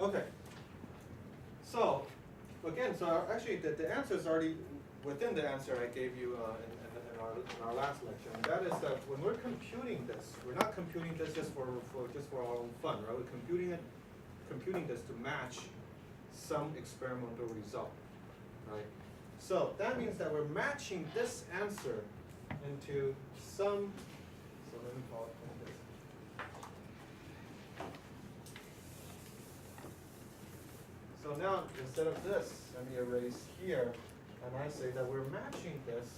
Okay. So, again, so actually the answer is already within the answer I gave you in our last lecture, and that is that when we're computing this, we're not computing this just for our own fun, right? We're computing this to match some experimental result, right? So that means that we're matching this answer into some. So let me call it like this. So now, instead of this, let me erase here, and I say that we're matching this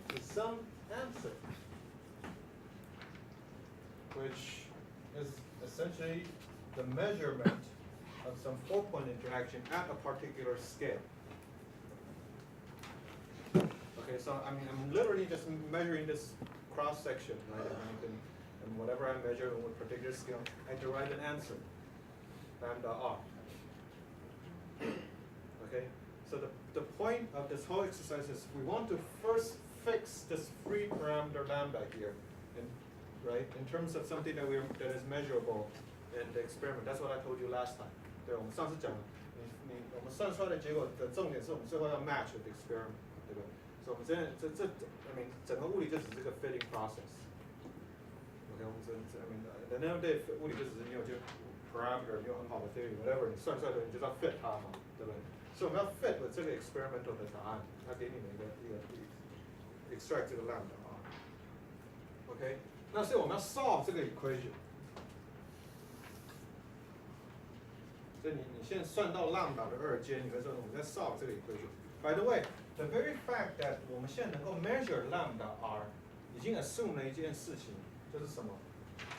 to some answer, which is essentially the measurement of some 4-point interaction at a particular scale. Okay, so I mean, I'm literally just measuring this cross section, right? And whatever I measure on a particular scale, I derive an answer, lambda r. Okay, so the point of this whole exercise is we want to first fix this free parameter lambda here, right? In terms of something that is measurable in the experiment. That's what I told you last time. 对，我们上次讲了，我们算出来的结果的重点是我们最后要 match with the experiment， 对不对？所以我们真的I mean 整个物理就只是个 fitting process。OK， 我们I mean the end of the day 物理就只是你有这个 parameter， 你有很好的 theory whatever， 你算出来的你就是要 fit 它嘛，对不对？所以我们要 fit with 这个 experimental 的答案，它给你们一个 extract 这个 lambda 啊。OK， 那所以我们要 solve 这个 equation。所以你现在算到 lambda 的2阶，你会说我们在 solve 这个 equation。By the way, the very fact that 我们现在能够 measure lambda r， 已经 assume 了一件事情，就是什么？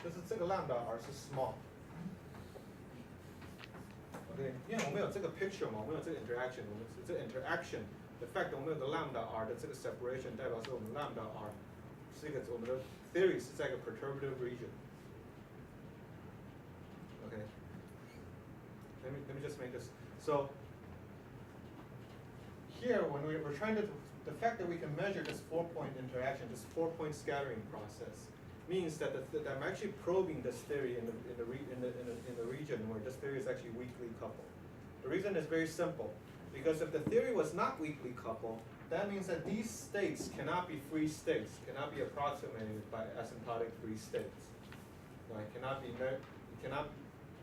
就是这个 lambda r 是 small。OK， 因为我们有这个 picture 嘛，我们有这个 interaction， 我们这个 interaction，the fact 我们有个 lambda r 的这个 separation， 代表说我们 lambda r 是一个我们的 theory 是在一个 perturbative region。OK。Let me just make this. So here, when we're trying to, the fact that we can measure this 4-point interaction, this 4-point scattering process, means that I'm actually probing this theory in the region where this theory is actually weakly coupled. The reason is very simple, because if the theory was not weakly coupled, that means that these states cannot be free states, cannot be approximated by asymptotic free states. Right? You cannot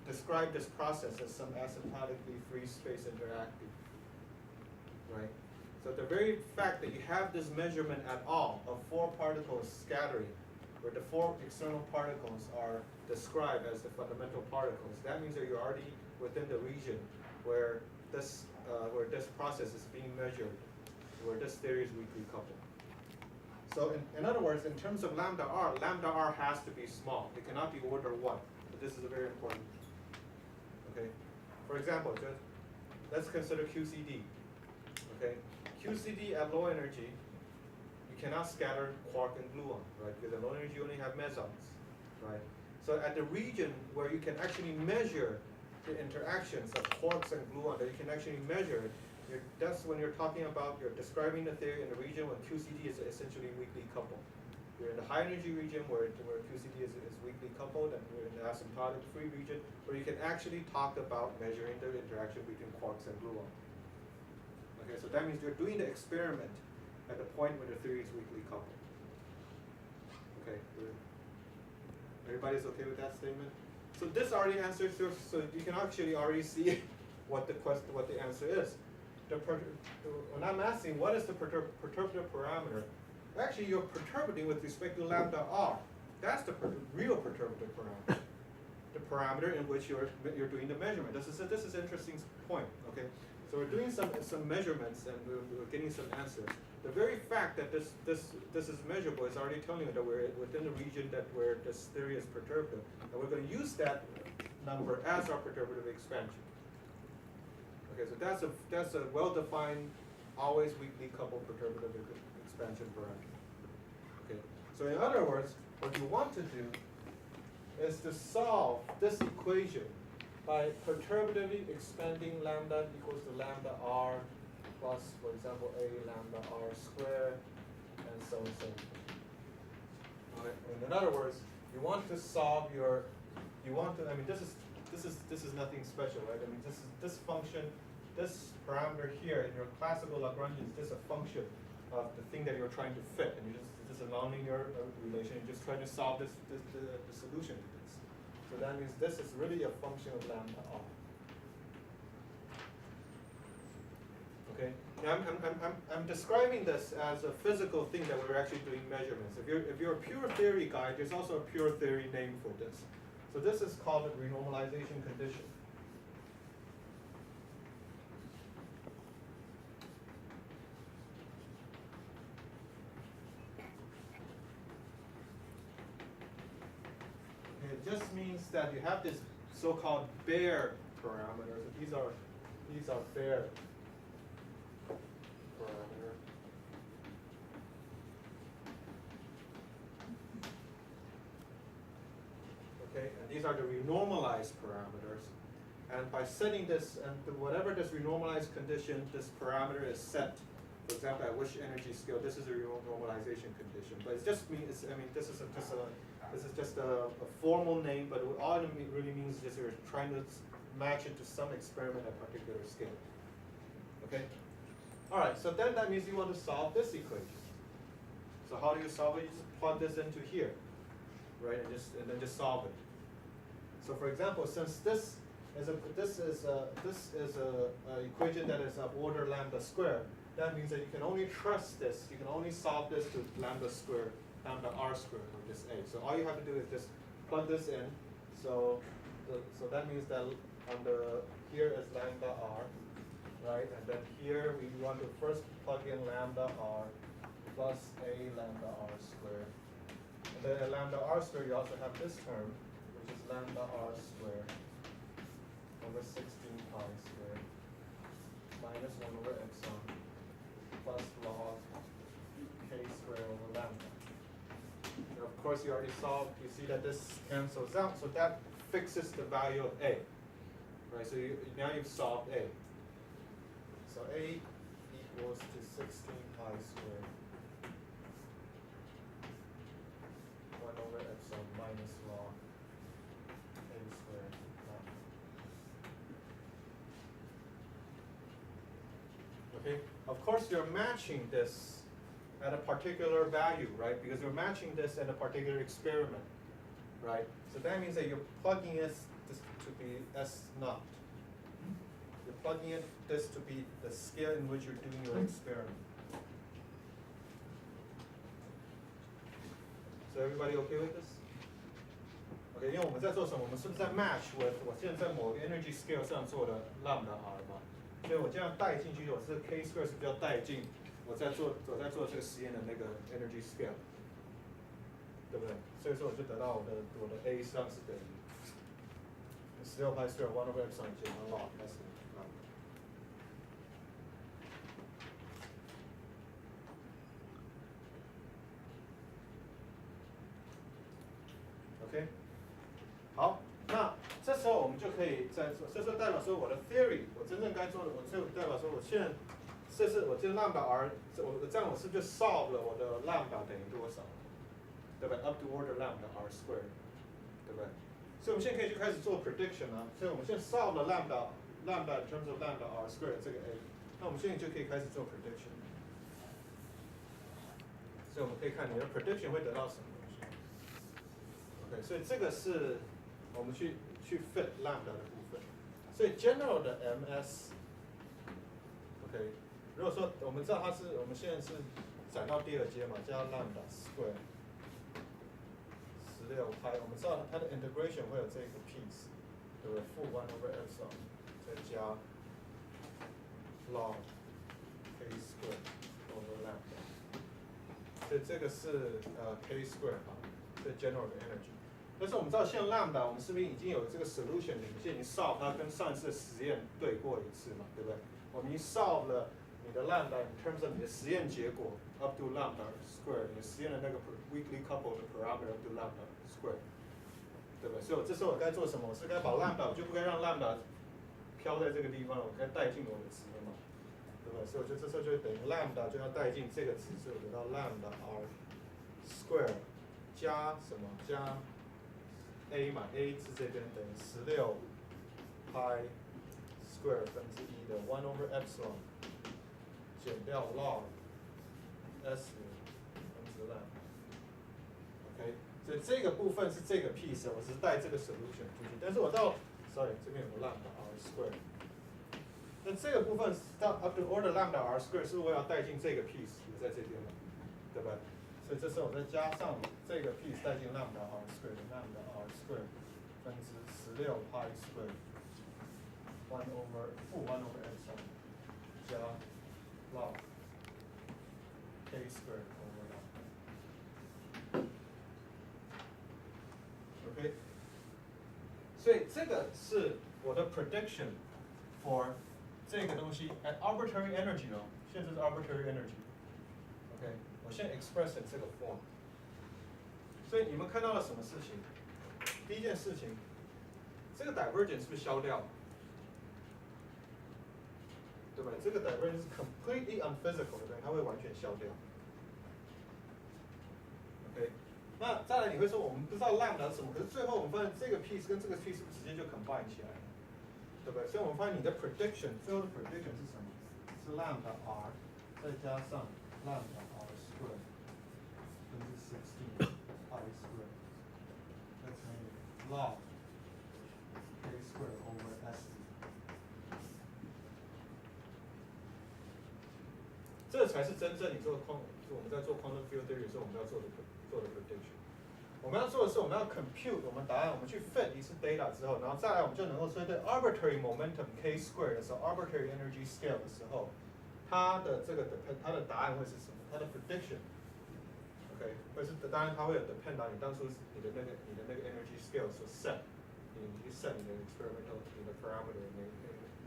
describe this process as some asymptotically free space interacting, right? So the very fact that you have this measurement at all of 4 particles scattering, where the 4 external particles are described as the fundamental particles, that means that you're already within the region where this process is being measured, where this theory is weakly coupled. So in other words, in terms of lambda r has to be small. It cannot be order 1. But this is a very important. Okay, for example, let's consider QCD. Okay, QCD at low energy, you cannot scatter quark and gluon, right? Because at low energy you only have mesons, right? So at the region where you can actually measure the interactions of quarks and gluon, that you can actually measure, that's when you're talking about, you're describing the theory in the region when QCD is essentially weakly coupled. You're in the high energy region where QCD is weakly coupled, and we're in the asymptotic free region where you can actually talk about measuring the interaction between quarks and gluon. Okay, so that means you're doing the experiment at the point where the theory is weakly coupled. Okay, good. Everybody's okay with that statement? So this already answers your, so you can actually already see what the answer is. When I'm asking what is the perturbative parameter, actually you're perturbating with respect to lambda r. That's the real perturbative parameter. The parameter in which you're doing the measurement. This is an interesting point. Okay, so we're doing some measurements and we're getting some answers. The very fact that this is measurable is already telling you that we're within the region where this theory is perturbative, and we're going to use that number as our perturbative expansion. Okay, so that's a well-defined, always weakly coupled perturbative expansion parameter. Okay, so in other words, what you want to do is to solve this equation by perturbatively expanding lambda equals to lambda r plus, for example, a lambda r squared, and so on and so forth. Right. In other words, you want to solve I mean, this is this is nothing special, right? I mean, this function, this parameter here in your classical Lagrangian is just a function of the thing that you're trying to fit, and it's a nonlinear relation. You're just trying to solve the solution to this. So that means this is really a function of lambda r. Okay. Now I'm describing this as a physical thing that we're actually doing measurements. If you're a pure theory guy, there's also a pure theory name for this. So this is called a renormalization condition. Okay, it just means that you have this so-called bare parameters. These are bare parameter. Okay, and these are the renormalized parameters. And by setting this, and whatever this renormalized condition, this parameter is set. For example, at which energy scale, this is a renormalization condition. But it just means, I mean, this is just a formal name, but all it really means is you're trying to match it to some experiment at a particular scale. Okay? All right, so then that means you want to solve this equation. So how do you solve it? You just plug this into here, right? And then just solve it. So for example, since this is a equation that is of order lambda squared, that means that you can only trust this. You can only solve this to lambda squared, lambda r squared, or just a. So all you have to do is just plug this in. So that means that here is lambda r. Right, and then here we want to first plug in lambda r plus a lambda r squared. And then at lambda r squared, you also have this term, which is lambda r squared over 16 pi squared minus 1 over epsilon plus log k squared over lambda. Now, of course, you already solved. You see that this cancels out, so that fixes the value of a. Right, so now you've solved a. So a equals to 16 pi squared 1 over epsilon minus log a squared. Okay, of course you're matching this at a particular value, right? Because you're matching this at a particular experiment, right? So that means that you're plugging this to be S naught. You're plugging in this to be the scale in which you're doing your experiment. So everybody okay with this? Okay, 因为我们在做什么？我们是不是在 match with 我现在在某个 energy scale 上做的 lambda r 嘛？所以我这样带进去，我是 k square 是比较带进我在做这个实验的那个 energy scale， 对不对？所以说我就得到我的 a 上是等于16 pi square 1 over epsilon 减上 log s。OK， 好，那这时候我们就可以再做，这就代表说我的 theory， 我真正该做的，我就代表说我现在，这是我这 lambda r， 这样我是不是就 solve 了我的 lambda 等于多少，对不对 ？up to order lambda r squared， 对不对？所以我们现在可以就开始做 prediction 啊，所以我们现在 solve 了 lambda in terms of lambda r squared 这个 a， 那我们现在就可以开始做 prediction。所以我们可以看你的 prediction 会得到什么。Okay, 所以这个是我们去 fit lambda 的部分。所以 general 的 ms，OK， 如果说我们知道它是我们现在是载到第二阶嘛，加 lambda square 16 pi， 我们知道它的 integration 会有这个 piece， 对不对？负1 over epsilon 再加 log k square over lambda， 所以这个是k square 啊，这 general 的 energy。但是我们知道，现在 lambda 我们是不是已经有这个 solution， 你现在已经 solve 它跟上一次的实验对过一次嘛，对不对？我们已经 solve 了你的 lambda in terms of 你的实验结果 up to lambda square， 你的实验的那个 weakly coupled 的 parameter up to lambda square， 对不对？所以这时候我该做什么？我是该把 lambda， 我就不该让 lambda 飘在这个地方，我该带进我的值嘛，对不对？所以我觉得这时候就等于 lambda 就要带进这个值，所以我得到 lambda r square 加什么？加 a 嘛 ，a 字这边等于16 pi square 分之一的 1 over epsilon 减掉 log s 分之 lambda。OK， 所以这个部分是这个 piece， 我是带这个 solution 出去，但是我到 sorry 这边有个 lambda r square。那这个部分到 up to order lambda r square 是不是我要带进这个 piece 也在这边了，对吧？所以这时候我再加上这个 piece 带进 lambda r square 的 lambda r square 分之16 pi square 1 over 负1 over epsilon 加 log k square over lambda。OK， 所以这个是我的 prediction for 这个东西 at arbitrary energy 哦，现在是 arbitrary energy。OK， 我现在 express in 这个 form。所以你们看到了什么事情？第一件事情，这个 divergence 是不是消掉？对吧？这个 divergence 是 completely unphysical 的，它会完全消掉。OK， 那再来你会说我们不知道 lambda 是什么，可是最后我们发现这个 piece 跟这个 piece 是不是直接就 combine 起来了？对不对？所以我们发现你的 prediction 最后的 prediction 是什么？是 lambda r 再加上 lambda r square 分之16 pi square 再乘以 log k square over s。这才是真正你做我们在做 quantum field theory 的时候我们要做的 prediction。我们要做的是，我们要 compute 我们答案，我们去 fit 一次 data 之后，然后再来我们就能够说对 arbitrary momentum k square 的时候 ，arbitrary energy scale 的时候，它的答案会是什么？它的 prediction，OK， 会是当然它会有 depend on 你当初你的那个 energy scale 所 set， 你去 set 你的 experimental 你的 parameter 那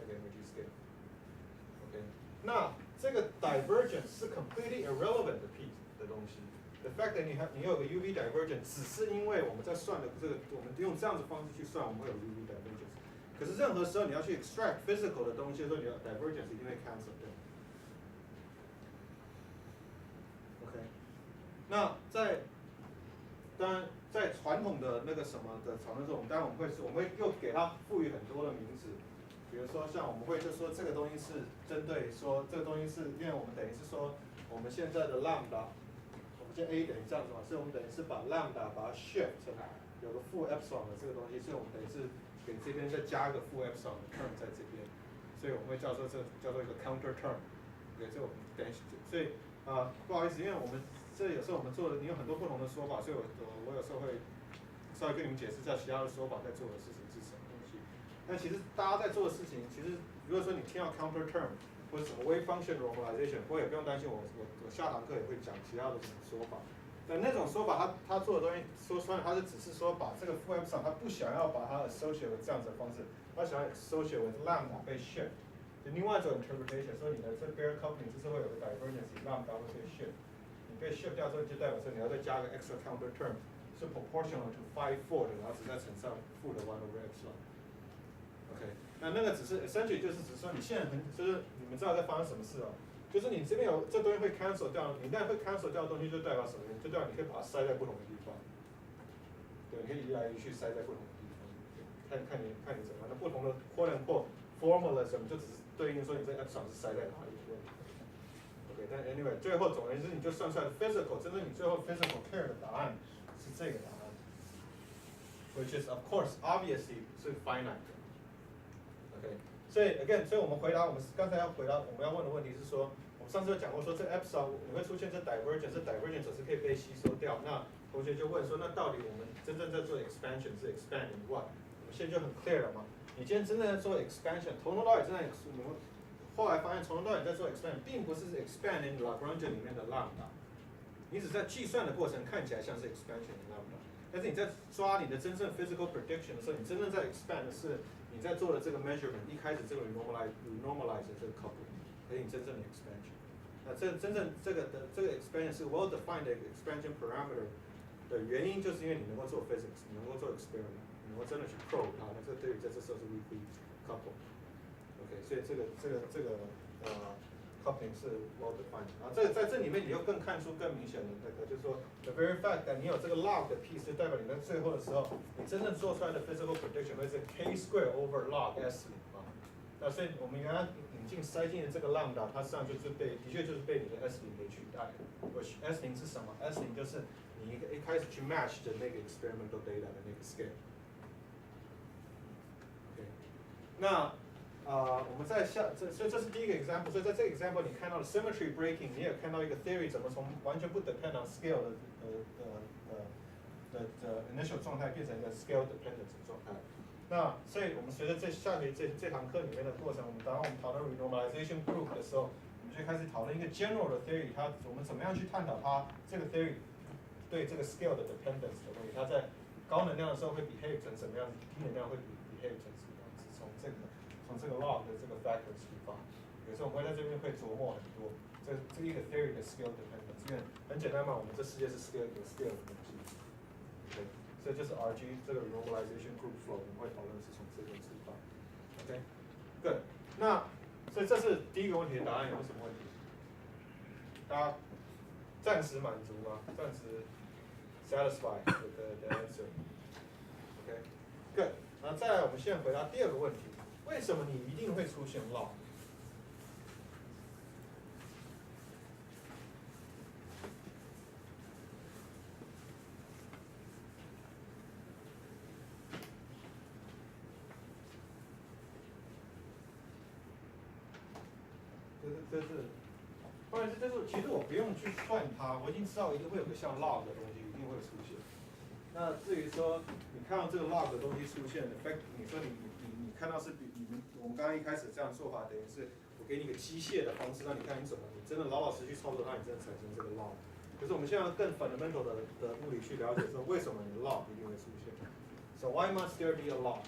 个 energy scale，OK， 那这个 divergence 是 completely irrelevant 的 piece 的东西。The fact that 你有个 UV divergence 只是因为我们在算的这个，我们用这样子方式去算，我们会有 UV divergence。可是任何时候你要去 extract physical 的东西的时候，你的 divergence 一定会 cancel 掉。OK， 那当然在传统的那个什么的讨论中，当然我们会又给它赋予很多的名字，比如说像我们会就说这个东西是针对说这个东西是因为我们等于是说我们现在的 lambda。就 a 等于这样子嘛，所以我们等于是把 lambda 把它 shift 有个负 epsilon 的这个东西，所以我们等于是给这边再加一个负 epsilon 的 term 在这边，所以我们会叫做这叫做一个 counter term。对，所以我们等于所以不好意思，因为我们这有时候我们做的你有很多不同的说法，所以我有时候会稍微跟你们解释一下其他的说法在做的事情是什么东西。但其实大家在做的事情，其实如果说你听到 counter term。或者什么 wave function normalization， 我也不用担心我下堂课也会讲其他的什么说法。但那种说法他做的东西说穿了，他是只是说把这个负 epsilon， 他不想要把它 associate with 这样子的方式，他想要 associate with lambda 被 shift。另外一种 interpretation 说你的这 bare coupling 就是会有个 divergence lambda 会被 shift， 你被 shift 掉之后就代表说你要再加个 extra counter term， 是 proportional to phi4 的，然后只再乘上负的1 over epsilon。OK， 那个只是 essentially 就是只说你现在就是你们知道在发生什么事哦，就是你这边有这东西会 cancel 掉，你那会 cancel 掉的东西就代表什么？就代表你可以把它塞在不同的地方，对，你可以移来移去塞在不同的地方，看你怎么样。那不同的 quote unquote formalism 就只是对应说你这 epsilon 是塞在哪里的问题。OK， 但 anyway 最后总而言之你就算出来的 physical， 真正你最后 physical care 的答案是这个答案 ，which is of course obviously 是 finite 的。OK， 所以 again， 所以我们刚才要回答我们要问的问题是说，我们上次有讲过说这 epsilon 你会出现这 divergence， 这 divergence 是可以被吸收掉。那同学就问说，那到底我们真正在做 expansion 是 expanding what？ 我们现在就很 clear 了嘛？你今天真正在做 expansion， 从头到尾正在你们后来发现从头到尾在做 expansion， 并不是 expanding Lagrange 里面的 lambda， 你只在计算的过程看起来像是 expansion 的 lambda， 但是你在抓你的真正 physical prediction 的时候，你真正在 expand 的是。你在做的这个 measurement， 一开始这个 normalize 的这个 coupling， 和你真正的 expansion。那真正这个 expansion 是 well defined 的 expansion parameter 的原因，就是因为你能够做 physics， 你能够做 experiment， 你能够真的去 probe 它。那这对于在这时候是 weakly couple。OK， 所以这个 coupling 是 well defined。然后在这里面你又更看出更明显的那个，就是说 the very fact that 你有这个 log 的 piece， 就代表你在最后的时候，你真正做出来的 physical prediction 会是 k square over log s 啊。那所以我们原来塞进的这个 lambda， 它实际上就是的确就是被你的 S0给取代了。S0是什么 ？S0就是你一开始去 match 的那个 experimental data 的那个 scale。OK， 那我们在所以这是第一个 example。所以在这个 example 你看到了 symmetry breaking， 你也看到一个 theory 怎么从完全不 depend on scale 的 initial 状态变成一个 scale dependent 的状态。那所以我们随着下学这堂课里面的过程，当我们讨论 renormalization group 的时候，我们就开始讨论一个 general 的 theory， 我们怎么样去探讨它这个 theory 对这个 scale 的 dependence 的问题，它在高能量的时候会 behave 成什么样子，低能量会 behave 成什么样子，从这个 log 的这个 factor 出发。有时候我们会在这边会琢磨很多这一个 theory 的 scale dependence， 因为很简单嘛，我们这世界是 scale 的东西。Okay， 所以这是 RG 这个 renormalization group flow， 我们会讨论是从这个出发。OK，good。那所以这是第一个问题的答案，有什么问题？大家暂时满足吗？暂时 satisfy the answer。OK，good。然后再来，我们现在回答第二个问题：为什么你一定会出现 log？当然这是其实我不用去算它，我已经知道一定会有个像 log 的东西一定会出现。那至于说你看到这个 log 的东西出现 ，effect， 你说你看到是我们刚刚一开始这样做法，等于是我给你一个机械的方式，让你看你怎么你真的老实去操作它，你真的产生这个 log。可是我们现在要更 fundamental 的物理去了解说为什么你的 log 一定会出现。So why must there be a log?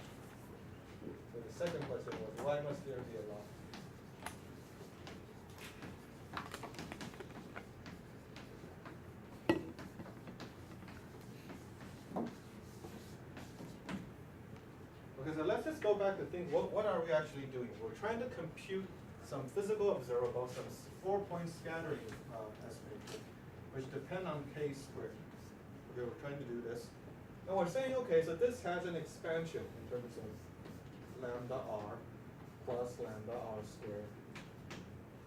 So the second question was why must there be a log? So let's just go back to think, what are we actually doing? We're trying to compute some physical observable, some 4-point scattering estimates, which depend on k squared. Okay, we're trying to do this. And we're saying, okay, so this has an expansion in terms of lambda r plus lambda r squared.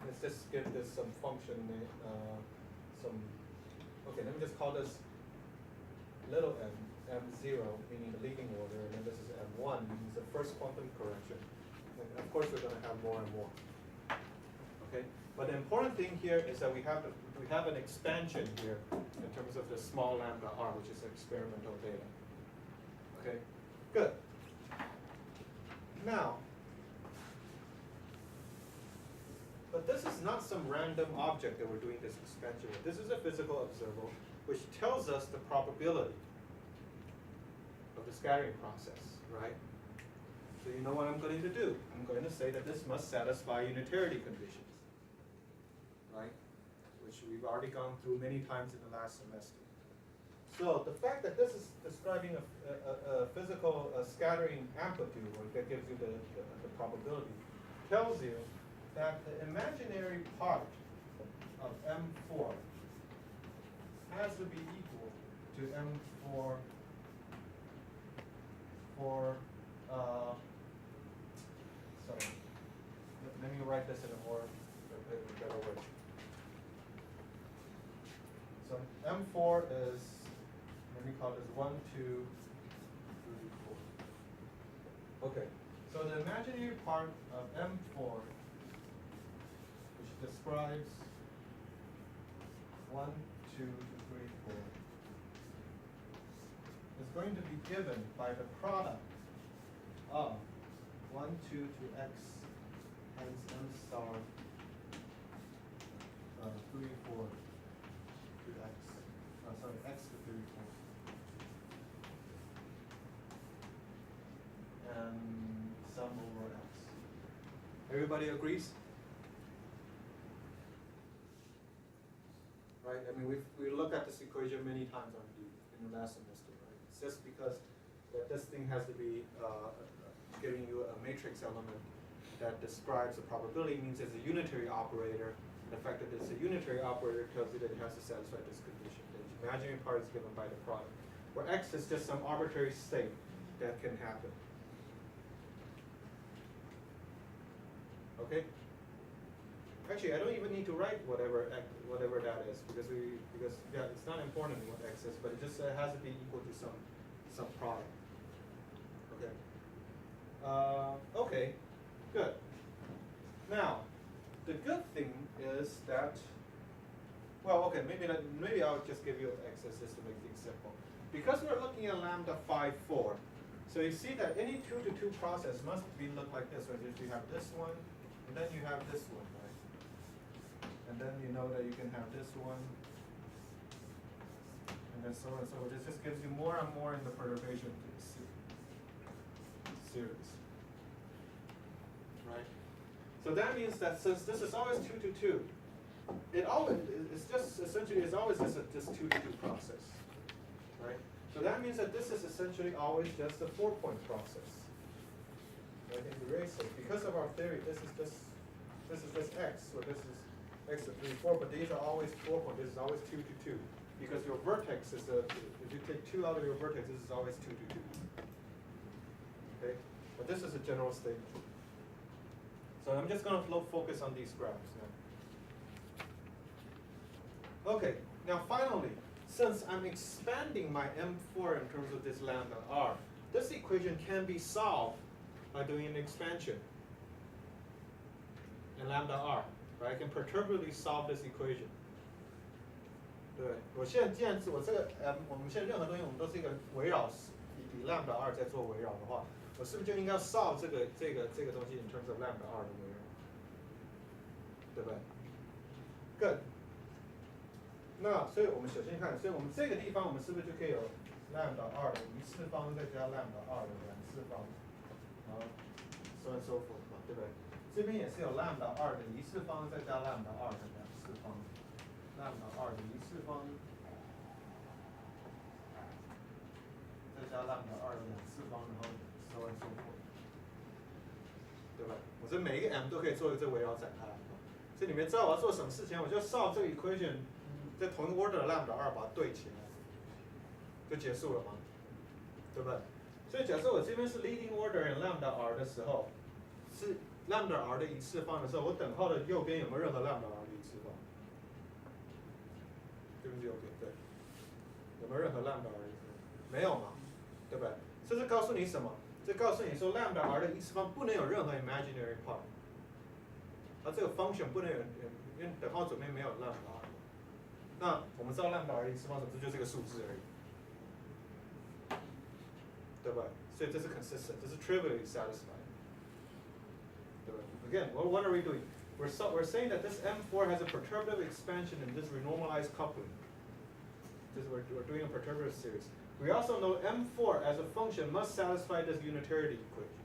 Let's just give this some function, okay, let me just call this little m. M0 meaning the leading order, and then this is M1 means the first quantum correction. And of course we're going to have more and more. Okay, but the important thing here is that we have an expansion here in terms of the small lambda r, which is experimental data. Okay, good. Now, but this is not some random object that we're doing this expansion with. This is a physical observable which tells us the probability of the scattering process, right? So you know what I'm going to do. I'm going to say that this must satisfy unitarity conditions, right? Which we've already gone through many times in the last semester. So the fact that this is describing a physical scattering amplitude, or that gives you the probability, tells you that the imaginary part of M4 has to be equal to M4 sorry, let me write this in a more better way. So M4 is, let me call this 1, 2, 3, 4. Okay, so the imaginary part of M4, which describes 1, 2, 3, 4, is going to be given by the product of 1, 2 to x times m star 3, 4 to x. Sorry, x to 34. And sum over x. Everybody agrees? Right? I mean, we looked at this equation many times in the last semester, right? It's just because that this thing has to be giving you a matrix element that describes the probability means it's a unitary operator. And the fact that it's a unitary operator tells you that it has to satisfy this condition. The imaginary part is given by the product. Where x is just some arbitrary state that can happen. Okay? Actually, I don't even need to write whatever that is because yeah, it's not important what x is, but it just has to be equal to some product. Okay. Okay. Good. Now, the good thing is that, well, okay, maybe I'll just give you x's just to make things simple. Because we're looking at lambda phi 4, so you see that any 2 to 2 process must look like this, right? You have this one, and then you have this one, right? And then you know that you can have this one, and then so on and so forth. This just gives you more and more in the perturbation series, right? So that means that since this is always 2 to 2, it's just essentially always just a 2 to 2 process, right? So that means that this is essentially always just a 4-point process. I can erase it because of our theory. This is just x, so this is x to 3, 4, but these are always 4 points. This is always 2 to 2 because your vertex is if you take 2 out of your vertex, this is always 2 to 2. Okay, but this is a general statement. So I'm just going to focus on these graphs now. Okay, now finally, since I'm expanding my M4 in terms of this lambda r, this equation can be solved by doing an expansion in lambda r. Right? I can perturbatively solve this equation. 对，我现在既然我这个我们现在任何东西我们都是一个围绕以 lambda r 在做围绕的话，我是不是就应该 solve 这个东西 in terms of lambda r 的围绕，对不对 ？Good。那所以我们首先看，所以我们这个地方我们是不是就可以有 lambda r 的一次方再加 lambda r 的两次方，然后 so on and so forth 嘛，对不对？这边也是有 lambda 2的一次方再加 lambda 2的两次方 ，lambda 2的一次方再加 lambda 2的两次方，然后 so on and so forth， 对吧？我这每一个 m 都可以做这围绕展开。这里面知道我要做什么事情，我就 solve 这个 equation， 在同一个 order 的 lambda 2把它对起来，就结束了嘛，对不对？所以假设我这边是 leading order in lambda r 的时候，是 lambda r 的一次方的时候，我等号的右边有没有任何 lambda r 的一次方？对不对？右边对，有没有任何 lambda r 的一次方？没有嘛，对不对？这是告诉你什么？这告诉你说 lambda r 的一次方不能有任何 imaginary part， 它这个 function 不能有，因为等号左边没有 lambda r。那我们知道 lambda r 的一次方，这就是个数字而已，对吧？所以这是 consistent， 这是 trivially satisfied。Again, what are we doing? We're saying that this M4 has a perturbative expansion in this renormalized coupling. We're doing a perturbative series. We also know M4 as a function must satisfy this unitarity equation.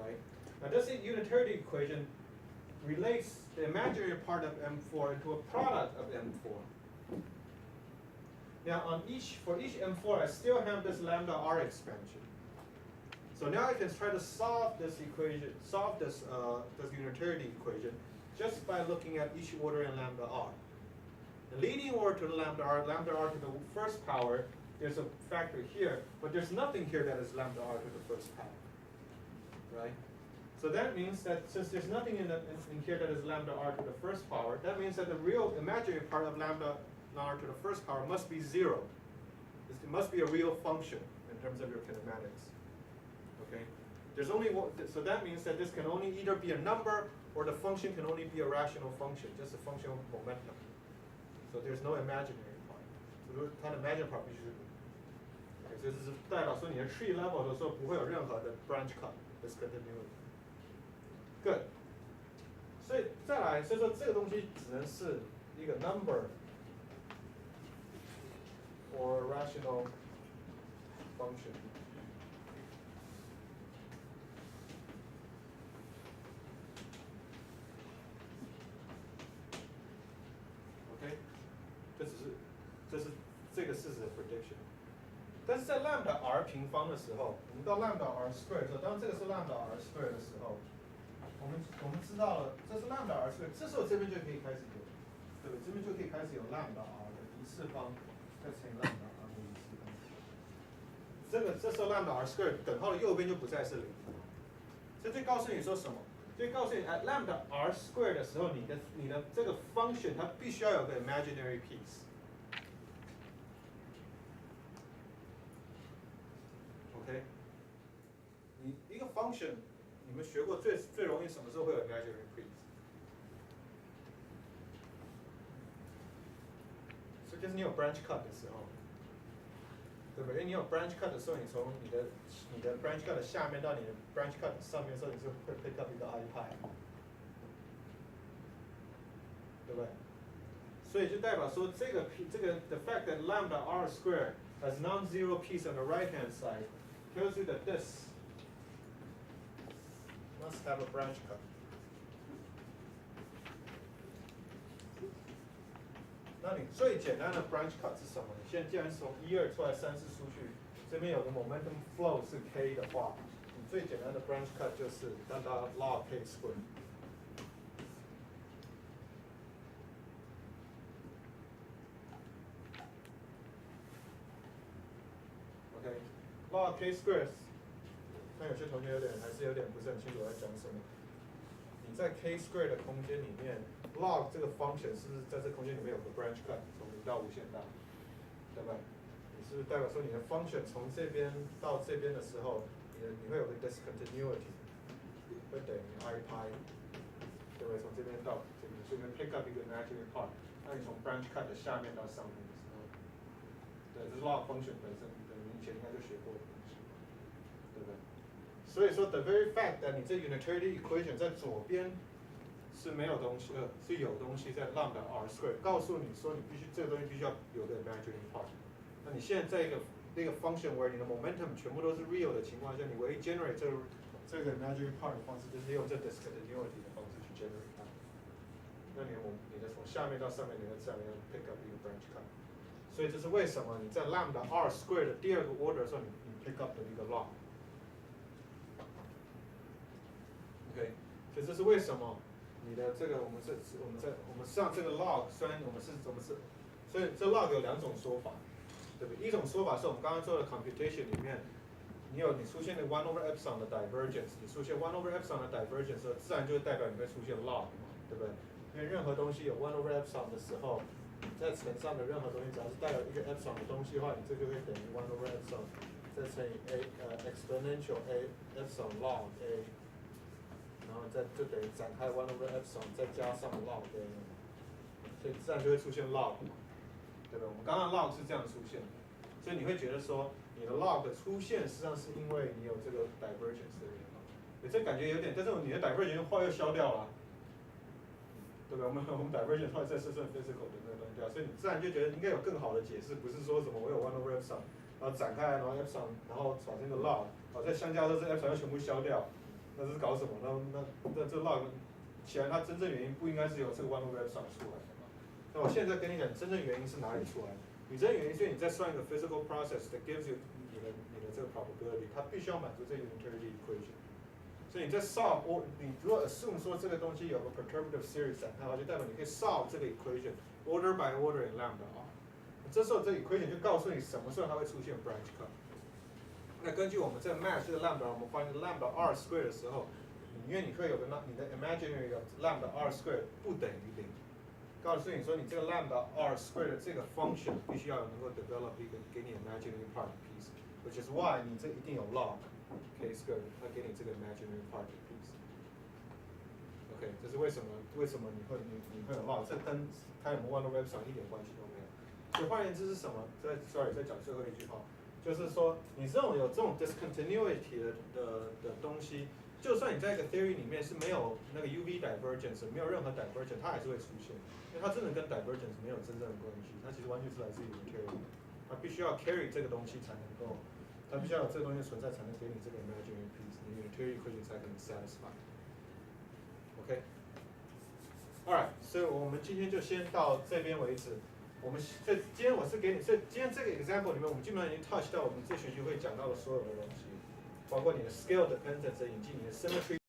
Right? Now this unitarity equation relates the imaginary part of M4 into a product of M4. Now for each M4 I still have this lambda r expansion. So now I can try to solve this equation, this unitarity equation, just by looking at each order in lambda r. The leading order to the lambda r to the first power, there's a factor here, but there's nothing here that is lambda r to the first power, right? So that means that since there's nothing in here that is lambda r to the first power, that means that the real imaginary part of lambda r to the first power must be 0. It must be a real function in terms of your kinematics. Okay, there's only one, so that means that this can only either be a number or the function can only be a rational function, just a function of momentum. So there's no imaginary part. So 它的 imaginary part 必须是0。Okay, 所以这是代表说你的 tree level 的时候不会有任何的 branch cut discontinuity。Good。所以再来，所以说这个东西只能是一个 number or rational function。这个式子的 prediction， 但是在 lambda r 平方的时候，我们到 lambda r square 的时候，当这个是 lambda r square 的时候，我们知道了，这是 lambda r square， 这时候这边就可以开始有，对不对？这边就可以开始有 lambda r 的一次方再乘以 lambda r 的一次方。这时候 lambda r square 等号的右边就不再是0。这就告诉你说什么？就告诉你，at lambda r square 的时候，你的这个 function 它必须要有个 imaginary piece。OK， 你一个 function， 你们学过最容易什么时候会有 imaginary piece？ 所以就是你有 branch cut 的时候，对不对？因为你有 branch cut 的时候，你从你的 branch cut 的下面到你的 branch cut 上面的时候，你就会 pick up 一个 I pi， 对不对？所以就代表说这个 the fact that lambda r square has non-zero piece on the right-hand side tells you that this must have a branch cut。那你最简单的 branch cut 是什么？你现在既然是从1、2出来3、4出去，这边有个 momentum flow 是 k 的话，你最简单的 branch cut 就是让它 log k square。OK，log k square， 那有些同学还是有点不是很清楚我在讲什么。你在 k square 的空间里面 ，log 这个 function 是不是在这空间里面有个 branch cut， 从0到无限大，对吧？你是不是代表说你的 function 从这边到这边的时候，你会有个 discontinuity， 会等于 I pi， 对不对？从这边到这边，所以你 pick up 一个 imaginary part， 那你从 branch cut 的下面到上面的时候，对，这是 log function 本身，你以前应该就学过的东西，对不对？所以说 the very fact that 你这 unitary equation 在左边是没有东西的，是有东西在 lambda r square， 告诉你说你必须这个东西必须要有个 imaginary part。那你现在在一个 function where 你的 momentum 全部都是 real 的情况下，你唯一 generate 这个 imaginary part 的方式就是用这 discontinuity 的方式去 generate 它。那你的从下面到上面，你会这样 pick up 一个 branch cut。所以这是为什么你在 lambda r square 的第2个 order 的时候，你 pick up 的一个 log。OK， 所以这是为什么你的这个我们上这个 log， 虽然我们是，所以这 log 有2种说法。对不对？一种说法是我们刚刚做的 computation 里面，你出现了 1 over epsilon 的 divergence， 你出现 1 over epsilon 的 divergence 的时候，自然就会代表你会出现 log 嘛，对不对？因为任何东西有 1 over epsilon 的时候，在乘上的任何东西，只要是带有一个 epsilon 的东西的话，你这就会等于1 over epsilon 再乘以 exponential a epsilon log a， 然后就等于展开 1 over epsilon 再加上 log a， 所以自然就会出现 log 嘛。对不对？我们刚刚 log 是这样出现的，所以你会觉得说你的 log 的出现实际上是因为你有这个 divergence 的原因，这感觉有点，但是你的 divergence 后来又消掉了，对不对？我们 divergence 后来再是算 physical 的那个东西掉，所以你自然就觉得应该有更好的解释，不是说什么我有 1 over epsilon， 然后展开，然后 epsilon， 然后产生个 log， 再相加之后这 epsilon 又全部消掉，那是搞什么？那这 log 显然它真正原因不应该是由这个 1 over epsilon 出来的。那我现在跟你讲，真正原因是哪里出来的？你真正原因是你在算一个 physical process that gives you 你的这个 probability， 它必须要满足这个 unitary equation。所以你在 solve， 你如果 assume 说这个东西有个 perturbative series 展开的话，就代表你可以 solve 这个 equation order by order in lambda r。这时候这个 equation 就告诉你什么时候它会出现 branch cut。那根据我们在 match 这个 lambda， 我们发现 lambda r square 的时候，因为你会有个你的 imaginary of lambda r square 不等于0。告诉你说，你这个 lambda r square 的这个 function 必须要能够 develop 一个给你 imaginary part piece，which is why 你这一定有 log k square， 它给你这个 imaginary part piece。OK， 这是为什么你会有 log， 这跟它有没有 1 over epsilon 一点关系都没有。所以换言之是什么？再讲最后一句话，就是说你有这种 discontinuity 的东西。就算你在一个 theory 里面是没有那个 UV divergence， 没有任何 divergence， 它还是会出现，因为它真的跟 divergence 没有真正的关系，它其实完全是来自于 unitary， 它必须要 carry 这个东西才能够，它必须要有这个东西存在才能给你这个 imaginary piece， 你 unitary equation 才可能 satisfy。OK，alright， 所以我们今天就先到这边为止。我们今天我是给你，今天这个 example 里面，我们基本上已经 touch 到我们这学期会讲到的所有的东西。包括你的 scale dependence 的引进，你的 symmetry